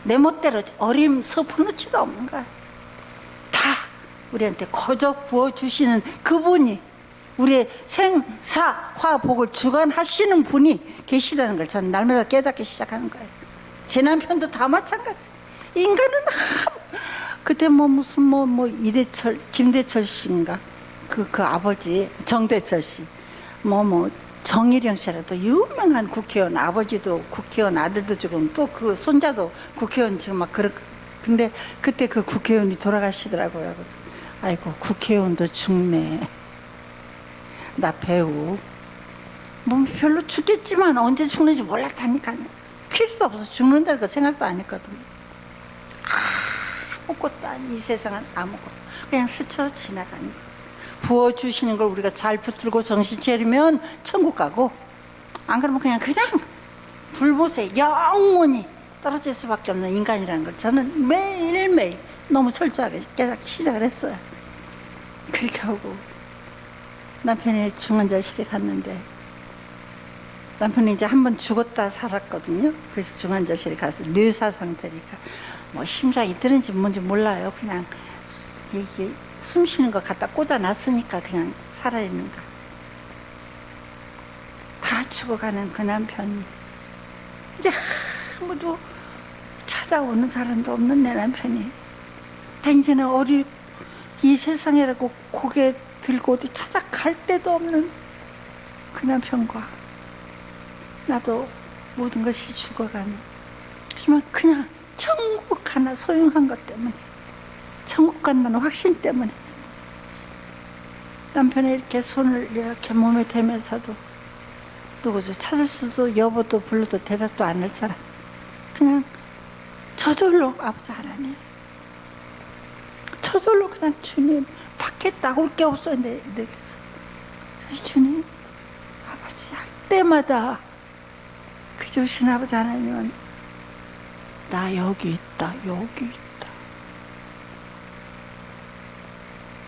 내 멋대로 어림 서푼어치도 없는 거야. 다 우리한테 거저 부어주시는 그분이, 우리의 생사화복을 주관하시는 분이 계시다는 걸 저는 날마다 깨닫기 시작하는 거예요. 제 남편도 다 마찬가지. 인간은 그때 무슨 이대철, 김대철 씨인가, 그 아버지 정대철 씨, 정일영 씨라도 유명한 국회의원, 아버지도 국회의원, 아들도 지금 또 그 손자도 국회의원 지금 근데 그때 그 국회의원이 돌아가시더라고요. 아이고, 국회의원도 죽네. 나 배우. 별로 죽겠지만 언제 죽는지 몰랐다니까요. 필요도 없어서 죽는다는 거 생각도 안 했거든요. 아무것도 아니, 이 세상은 아무것도. 그냥 스쳐 지나가는 거. 부어주시는 걸 우리가 잘 붙들고 정신 차리면 천국 가고, 안 그러면 그냥 불못에 영원히 떨어질 수밖에 없는 인간이라는 걸 저는 매일매일 너무 철저하게 깨닫기 시작을 했어요. 그렇게 하고 남편이 중환자실에 갔는데, 남편이 이제 한번 죽었다 살았거든요. 그래서 중환자실에 가서 뇌사 상태니까 심장이 들은지 뭔지 몰라요. 그냥 이게 숨 쉬는 거 갖다 꽂아놨으니까 그냥 살아있는 거. 다 죽어가는 그 남편이 이제 아무도 찾아오는 사람도 없는 내 남편이, 다 이제는 이 세상이라고 고개 들고 어디 찾아갈 데도 없는 그 남편과 나도 모든 것이 죽어가는, 하지만 그냥 천국 하나 소용한 것 때문에, 천국 간다는 확신 때문에 남편이 이렇게 손을 이렇게 몸에 대면서도 누구죠 찾을 수도, 여보도 불러도 대답도 안 할 사람, 그냥 저절로 아버지 하나님, 저절로 그냥 주님, 밖에 나올 게 없어요. 그래서 주님, 아버지 할 때마다 그 주신 아버지 하나님은 나 여기 있다, 여기 있다.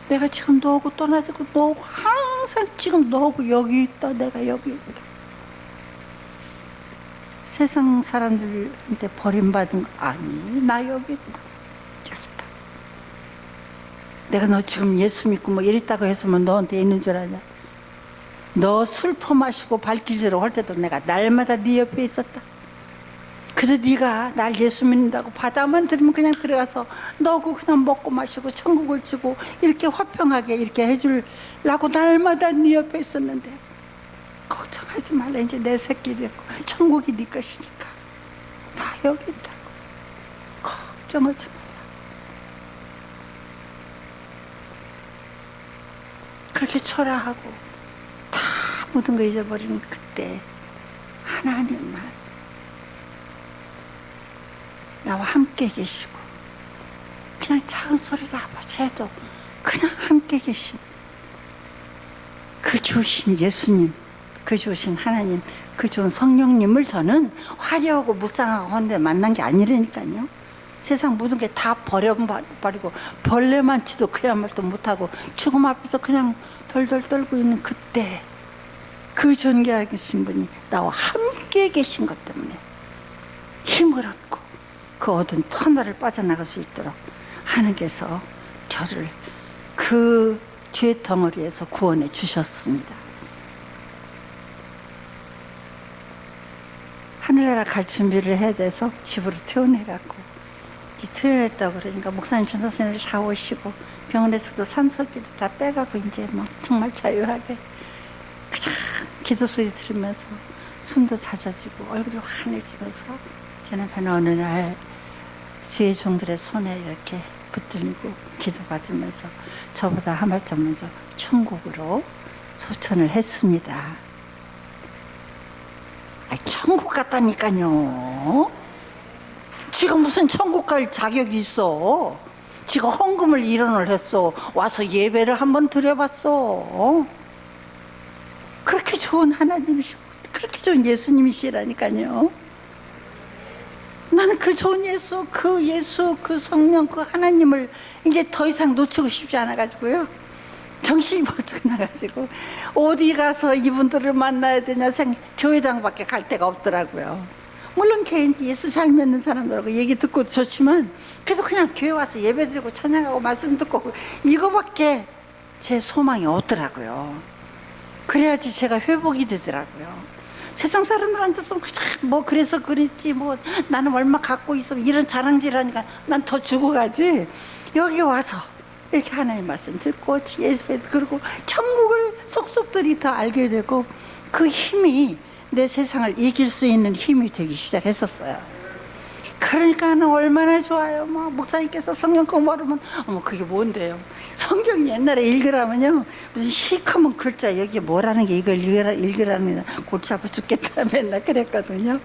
내가 지금 너하고 떠나지고, 너하고 항상 지금 너하고 여기 있다, 내가 여기 있다. 세상 사람들한테 버림받은 거 아니, 나 여기 있다, 여기 있다. 내가 너 지금 예수 믿고 이랬다고 해서 너한테 있는 줄 아냐? 너 술 퍼마시고 발길질을 할 때도 내가 날마다 네 옆에 있었다. 그래서 네가 날 예수 믿는다고 바다만 들으면 그냥 들어가서 너고 그냥 먹고 마시고 천국을 주고 이렇게 화평하게 이렇게 해주려고 날마다 네 옆에 있었는데, 걱정하지 말라, 이제 내 새끼 됐고 천국이 네 것이니까 나 여기 있다고, 걱정하지 말라. 그렇게 초라하고 다 모든 거 잊어버리는 그때 하나님만 나와 함께 계시고, 그냥 작은 소리도 아버지 해도 그냥 함께 계신 그 좋으신 예수님, 그 좋으신 하나님, 그 좋은 성령님을 저는 화려하고 무쌍하고 한데 만난 게 아니라니까요. 세상 모든 게 다 버려버리고 벌레만치도 그야말로 못하고 죽음 앞에서 그냥 덜덜 떨고 있는 그때 그 존귀하신 분이 나와 함께 계신 것 때문에 힘을 얻고 그 어두운 터널을 빠져나갈 수 있도록 하나님께서 저를 그 죄 덩어리에서 구원해 주셨습니다. 하늘나라 갈 준비를 해야 돼서 집으로 퇴원해갖고, 이제 퇴원했다고 그러니까 목사님, 전도사님들 다 오시고 병원에서도 산소기도 다 빼가고 이제 정말 자유하게 그냥 기도 소리 들으면서 숨도 잦아지고 얼굴이 환해지면서 제 남편은 어느 날 주의 종들의 손에 이렇게 붙들고 기도받으면서 저보다 한 발짝 먼저 천국으로 소천을 했습니다. 천국 갔다니까요. 지금 무슨 천국 갈 자격이 있어. 지금 헌금을 1원을 했어. 와서 예배를 한번 드려봤어. 그렇게 좋은 하나님이시고 그렇게 좋은 예수님이시라니까요. 나는 그 좋은 예수, 그 성령, 그 하나님을 이제 더 이상 놓치고 싶지 않아가지고요. 정신이 번쩍 나가지고 어디 가서 이분들을 만나야 되냐 교회당밖에 갈 데가 없더라고요. 물론 개인 예수 잘 믿는 사람들하고 얘기 듣고 좋지만 그래도 그냥 교회 와서 예배 드리고 찬양하고 말씀 듣고 이거밖에 제 소망이 없더라고요. 그래야지 제가 회복이 되더라고요. 세상 사람들한테서 뭐 그래서 그랬지 뭐 나는 얼마 갖고 있어 이런 자랑질하니까 난 더 죽어가지. 여기 와서 이렇게 하나님 말씀 듣고 예수에 그러고 천국을 속속들이 더 알게 되고 그 힘이 내 세상을 이길 수 있는 힘이 되기 시작했었어요. 그러니까 얼마나 좋아요. 뭐 목사님께서 성경 공부하면 어머 그게 뭔데요? 성경 옛날에 읽으라면요 무슨 시커먼 글자 여기 뭐라는 게 이걸 읽으라는 골치 아파 죽겠다 맨날 그랬거든요.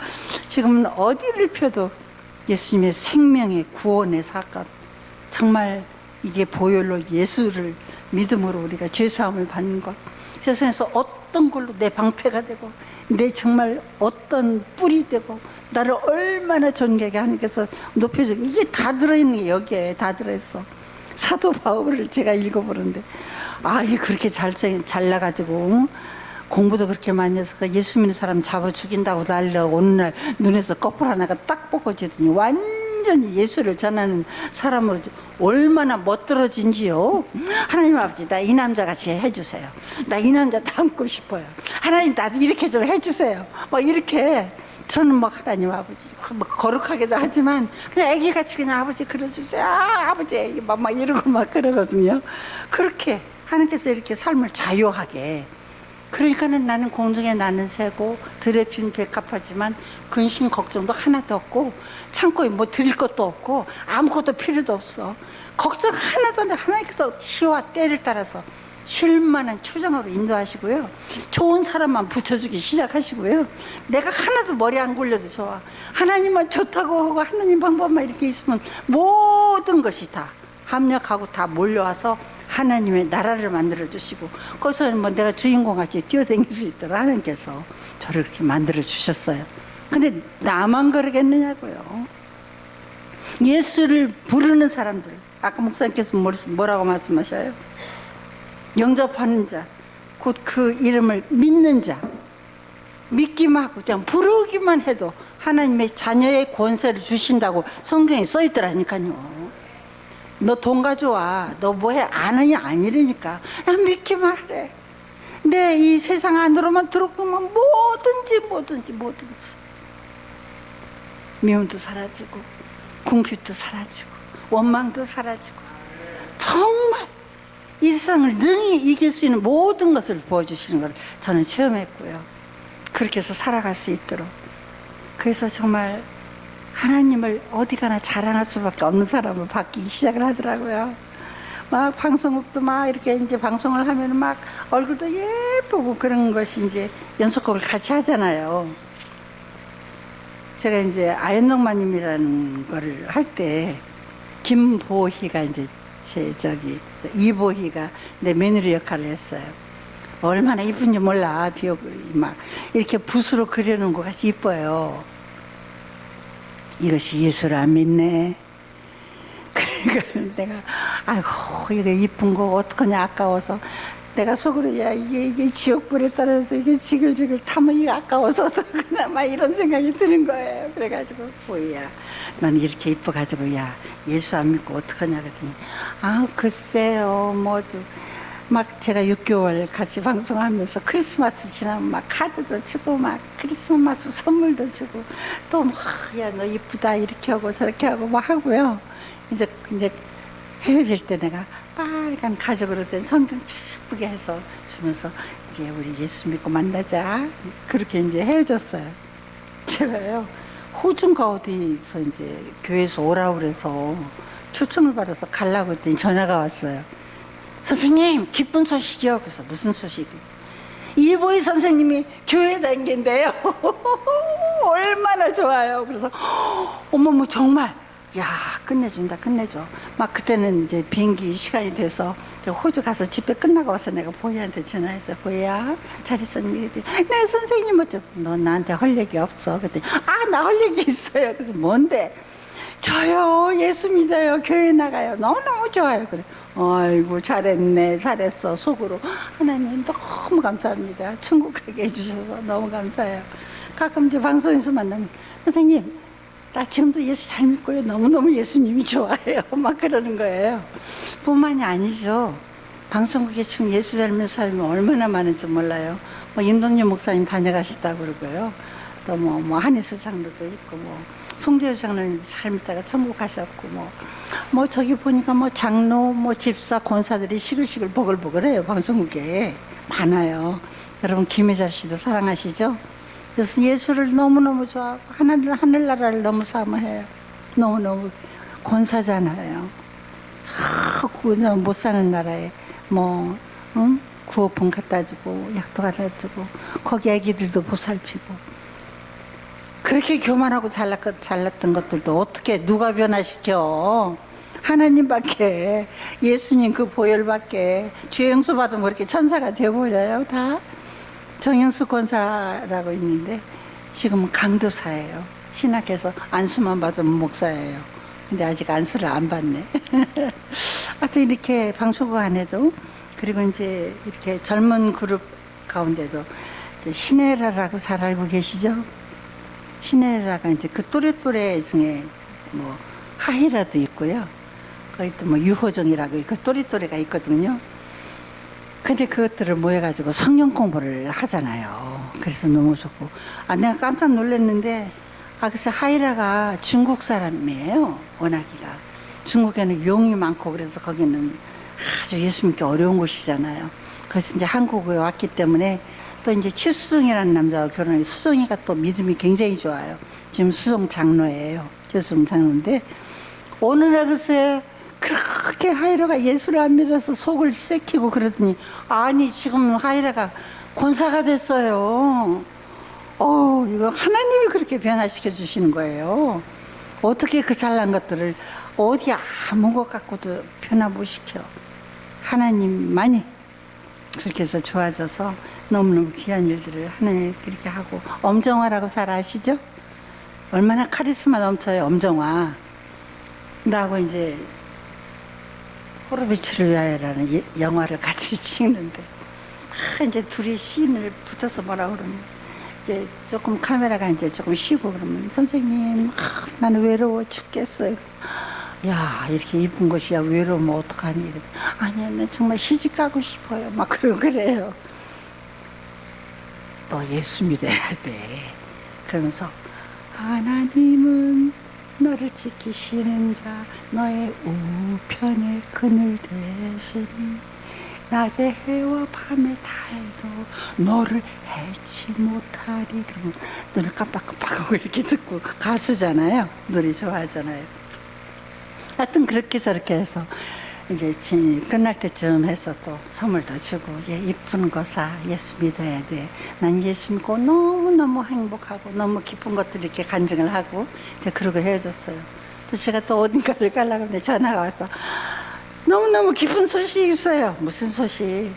지금은 어디를 펴도 예수님의 생명의 구원의 사건 정말 이게 보혈로 예수를 믿음으로 우리가 죄사함을 받는 것 세상에서 어떤 걸로 내 방패가 되고 내 정말 어떤 뿔이 되고 나를 얼마나 존귀하게 하나님께서 높여주고 이게 다 들어있는 게 여기에 다 들어있어. 사도 바울을 제가 읽어보는데 그렇게 잘나가지고 공부도 그렇게 많이 해서 예수 믿는 사람 잡아 죽인다고 날려 어느 날 눈에서 거풀 하나가 딱 벗겨지더니 완전히 예수를 전하는 사람으로 얼마나 멋들어진지요. 하나님 아버지 나 이 남자같이 해주세요. 나 이 남자 닮고 싶어요. 하나님 나도 이렇게 좀 해주세요. 막 이렇게 저는 막 하나님 아버지 뭐 거룩하게도 하지만 그냥 애기같이 그냥 아버지 그려주세요. 아버지 막 이러고 막 그러거든요. 그렇게 하나님께서 이렇게 삶을 자유하게 그러니까는 나는 공중에 나는 새고 들에 핀 백합하지만 근심 걱정도 하나도 없고 창고에 뭐 드릴 것도 없고 아무것도 필요도 없어. 걱정 하나도 안 해. 하나님께서 시와 때를 따라서 쉴만한 추정으로 인도하시고요. 좋은 사람만 붙여주기 시작하시고요. 내가 하나도 머리 안 굴려도 좋아. 하나님만 좋다고 하고 하나님 방법만 이렇게 있으면 모든 것이 다 합력하고 다 몰려와서 하나님의 나라를 만들어 주시고 거기서 뭐 내가 주인공같이 뛰어다닐 수 있도록 하나님께서 저를 그렇게 만들어 주셨어요. 근데 나만 그러겠느냐고요. 예수를 부르는 사람들 아까 목사님께서 뭐라고 말씀하셔요? 영접하는 자, 곧 그 이름을 믿는 자, 믿기만 하고 그냥 부르기만 해도 하나님의 자녀의 권세를 주신다고 성경에 써 있더라니까요. 너 돈 가져와, 너 뭐해 안 하냐 아니라니까. 그냥 믿기만 하래. 내 이 세상 안으로만 들어오면 뭐든지 미움도 사라지고 궁핍도 사라지고 원망도 사라지고 정말 이 세상을 능히 이길 수 있는 모든 것을 보여주시는 걸 저는 체험했고요. 그렇게 해서 살아갈 수 있도록. 그래서 정말 하나님을 어디 가나 자랑할 수밖에 없는 사람을 바뀌기 시작을 하더라고요. 막 방송국도 막 이렇게 이제 방송을 하면 막 얼굴도 예쁘고 그런 것이 이제 연속곡을 같이 하잖아요. 제가 이제 아현동마님이라는 거를 할 때 김보희가 이제 이보희가 내 며느리 역할을 했어요. 얼마나 이쁜지 몰라. 비옥이 막 이렇게 붓으로 그려놓은 것 같이 이뻐요. 이것이 예수를 안 믿네. 그러니까 내가 아이고 이거 이쁜 거 어떡하냐 아까워서 내가 속으로 야 이게 지옥불에 따라서 이게 지글지글 타면 이게 아까워서 어떡하나 막 이런 생각이 드는 거예요. 그래가지고 보희야 넌 이렇게 이뻐가지고 야 예수 안 믿고 어떡하냐 그랬더니 글쎄요 막 제가 6개월 같이 방송하면서 크리스마스 지나면 막 카드도 주고 막 크리스마스 선물도 주고 또 막 야 너 이쁘다 이렇게 하고 저렇게 하고 막 하고요. 이제 헤어질 때 내가 빨간 가죽으로 된 성경 예쁘게 해서 주면서 이제 우리 예수 믿고 만나자 그렇게 이제 헤어졌어요. 제가요 호주인가 어디서 이제 교회에서 오라고 그래서 초청을 받아서 가려고 했더니 전화가 왔어요. 선생님 기쁜 소식이요. 그래서 무슨 소식이요? 이보희 선생님이 교회 다니긴데요. 얼마나 좋아요. 그래서 어머머 정말 야 끝내준다 끝내줘. 막 그때는 이제 비행기 시간이 돼서 호주 가서 집회 끝나고 와서 내가 보희한테 전화해서 보희야 잘 있었니? 네 선생님 너 나한테 할 얘기 없어. 그랬더니 나 할 얘기 있어요. 그래서 뭔데? 저요 예수 믿어요. 교회 나가요. 너무너무 좋아요. 그래 아이고 잘했네 잘했어. 속으로 하나님 너무 감사합니다. 천국 가게 해주셔서 너무 감사해요. 가끔 이제 방송에서 만나면 선생님, 나 지금도 예수 잘 믿고요. 너무너무 예수님이 좋아해요. 막 그러는 거예요. 뿐만이 아니죠. 방송국에 지금 예수 잘 믿는 사람이 얼마나 많은지 몰라요. 뭐 임동재 목사님 다녀가셨다고 그러고요. 또 뭐 한희수 장로도 있고, 뭐 송재우 장로님 잘 믿다가 천국 가셨고, 뭐 저기 보니까 뭐 장로, 뭐 집사, 권사들이 시글시글 보글보글해요. 방송국에 많아요. 여러분 김혜자 씨도 사랑하시죠? 그래서 예수를 너무너무 좋아하고 하늘나라를 너무 사모해요. 너무너무 권사잖아요. 그냥 못 사는 나라에 뭐 구호품 갖다 주고 약도 갖다 주고 거기 애기들도 보살피고 그렇게 교만하고 잘났던 것들도 어떻게 누가 변화시켜. 하나님밖에, 예수님 그 보혈밖에. 주영수 받으면 그렇게 천사가 되어버려요 다. 정영수 권사라고 있는데 지금은 강도사예요. 신학해서 안수만 받으면 목사예요. 근데 아직 안수를 안 받네. 하여튼 이렇게 방송국 안에도, 그리고 이제 이렇게 젊은 그룹 가운데도 시네라라고 잘 알고 계시죠? 시네라가 이제 그 또래 중에 뭐 하이라도 있고요. 거기 또 뭐 유호정이라고 그 또래가 있거든요. 근데 그것들을 모여가지고 성경 공부를 하잖아요. 그래서 너무 좋고. 내가 깜짝 놀랐는데, 그래서 하이라가 중국 사람이에요. 워낙이가. 중국에는 용이 많고, 그래서 거기는 아주 예수 믿기 어려운 곳이잖아요. 그래서 이제 한국에 왔기 때문에 또 이제 최수정이라는 남자와 결혼해. 수정이가 또 믿음이 굉장히 좋아요. 지금 수정 장로예요. 최수정 장로인데, 어느 날 글쎄, 그렇게 하이라가 예수를 안 믿어서 속을 새키고 그러더니, 아니 지금 하이라가 권사가 됐어요. 이거 하나님이 그렇게 변화시켜 주시는 거예요. 어떻게 그 잘난 것들을 어디 아무 것 갖고도 변화 못 시켜. 하나님만이 그렇게 해서 좋아져서 너무너무 귀한 일들을 하나님이 그렇게 하고. 엄정화라고 잘 아시죠? 얼마나 카리스마 넘쳐요, 엄정화. 나하고 이제 호르비츠를 위하여라는 영화를 같이 찍는데, 이제 둘이 씬을 붙어서 뭐라 그러면, 이제 조금 카메라가 이제 조금 쉬고 그러면, 선생님, 나는 외로워 죽겠어요. 그래서, 야, 이렇게 이쁜 곳이야, 외로우면 어떡하니? 아니야, 나 정말 시집 가고 싶어요. 막 그래요. 너 예수 믿어야 돼. 그러면서, 하나님은 너를 지키시는 자, 너의 우편에 그늘 되시니 낮에 해와 밤의 달도 너를 해치 못하리. 그러면 눈을 깜빡깜빡하고 이렇게 듣고, 가수잖아요. 노래 좋아하잖아요. 하여튼 그렇게 저렇게 해서 이제 끝날 때쯤 해서 또 선물도 주고, 이쁜 거사, 예수 믿어야 돼. 난 예수 믿고 너무너무 행복하고 너무 기쁜 것들 이렇게 간증을 하고 이제 그러고 헤어졌어요. 또 제가 또 어딘가를 가려고 하는데 전화가 와서 너무너무 기쁜 소식이 있어요. 무슨 소식?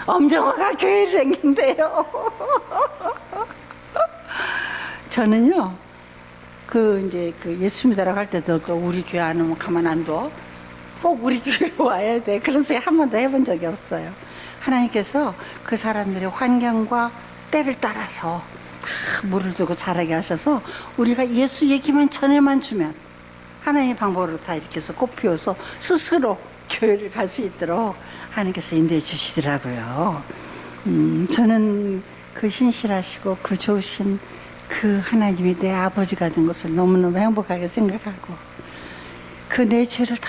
엄정화가 교회를 댕긴대요. 저는요, 이제 예수 믿으라고 할 때도 우리 교회 안 오면 가만 안 둬. 꼭 우리 교회로 와야 돼. 그런 소리 한 번도 해본 적이 없어요. 하나님께서 그 사람들의 환경과 때를 따라서 다 물을 주고 자라게 하셔서 우리가 예수 얘기만 전에만 주면 하나님의 방법으로 다 이렇게 해서 꽃 피워서 스스로 교회를 갈 수 있도록 하나님께서 인도해 주시더라고요. 저는 그 신실하시고 그 좋으신 그 하나님이 내 아버지가 된 것을 너무너무 행복하게 생각하고, 그 내 죄를 다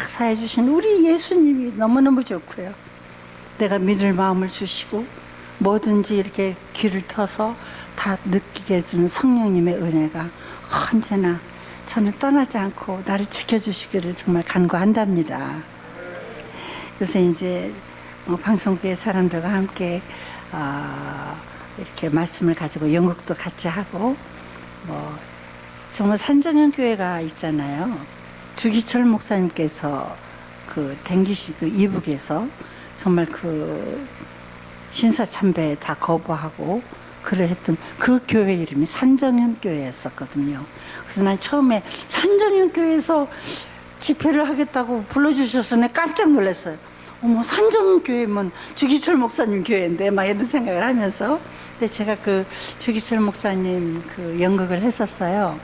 사해 주신 우리 예수님이 너무너무 좋고요. 내가 믿을 마음을 주시고 뭐든지 이렇게 귀를 터서 다 느끼게 해주는 성령님의 은혜가 언제나 저는 떠나지 않고 나를 지켜주시기를 정말 간구한답니다. 요새 이제 방송국의 사람들과 함께 이렇게 말씀을 가지고 연극도 같이 하고, 정말 산정현 교회가 있잖아요. 주기철 목사님께서 댕기시고 이북에서 정말 신사참배 다 거부하고 그래 했던 그 교회 이름이 산정현 교회였었거든요. 그래서 난 처음에 산정현 교회에서 집회를 하겠다고 불러주셔서 내가 깜짝 놀랐어요. 어머, 산정교회면 주기철 목사님 교회인데 막 이런 생각을 하면서, 근데 제가 그 주기철 목사님 그 연극을 했었어요.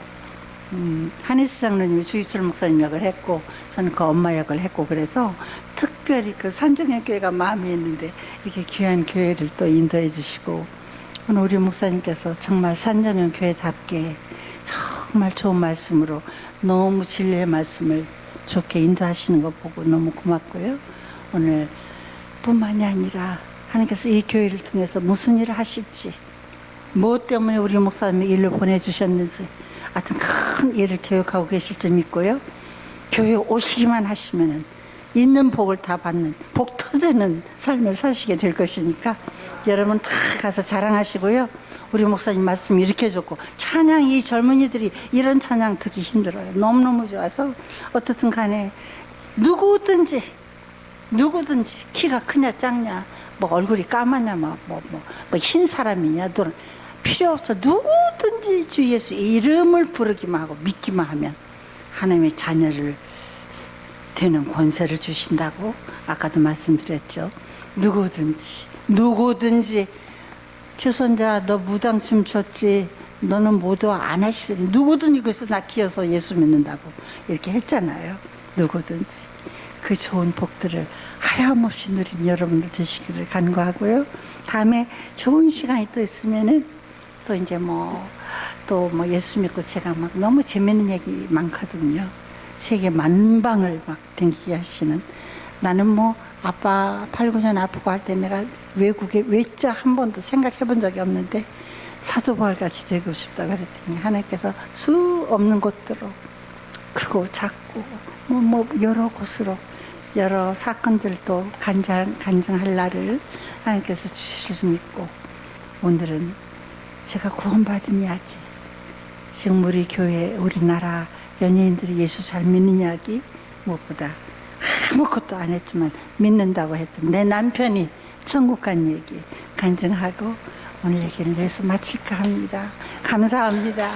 한혜수 장로님이 주기철 목사님 역을 했고 저는 그 엄마 역을 했고, 그래서 특별히 그 산정현 교회가 마음에 있는데 이렇게 귀한 교회를 또 인도해 주시고, 오늘 우리 목사님께서 정말 산정현 교회답게 정말 좋은 말씀으로 너무 진리의 말씀을 좋게 인도하시는 거 보고 너무 고맙고요. 오늘 뿐만이 아니라 하나님께서 이 교회를 통해서 무슨 일을 하실지, 무엇 때문에 우리 목사님을 일로 보내주셨는지 하여튼 큰 일을 계획하고 계실 줄 믿고요. 교회 오시기만 하시면은 있는 복을 다 받는 복 터지는 삶을 사시게 될 것이니까 여러분 다 가서 자랑하시고요. 우리 목사님 말씀 이렇게 좋고, 찬양, 이 젊은이들이 이런 찬양 듣기 힘들어요. 너무너무 좋아서 어떻든 간에 누구든지 키가 크냐 작냐 뭐 얼굴이 까마냐 뭐 흰 사람이냐 또 필요 없어. 누구든지 주 예수 이름을 부르기만 하고 믿기만 하면 하나님의 자녀를 되는 권세를 주신다고 아까도 말씀드렸죠. 누구든지 최선자 너 무당 춤췄지, 너는 모두 안 하시더니 누구든지 그래서 나 키워서 예수 믿는다고 이렇게 했잖아요. 누구든지 그 좋은 복들을 하염없이 누린 여러분들 되시기를 간구하고요. 다음에 좋은 시간이 또 있으면은 또 이제 또 예수 믿고 제가 막 너무 재밌는 얘기 많거든요. 세계 만방을 막 댕기게 하시는, 나는 아빠 8, 9년 아프고 할 때 내가 외국에 외자 한 번도 생각해 본 적이 없는데 사도 바울같이 되고 싶다고 그랬더니 하나님께서 수 없는 곳들로 크고 작고 여러 곳으로 여러 사건들도 간증할 날을 하나님께서 주실 수 믿고, 오늘은 제가 구원받은 이야기, 지금 우리 교회 우리나라 연예인들이 예수 잘 믿는 이야기, 무엇보다 아무것도 안 했지만 믿는다고 했던 내 남편이 천국 간 얘기 간증하고 오늘 얘기를 내서 마칠까 합니다. 감사합니다.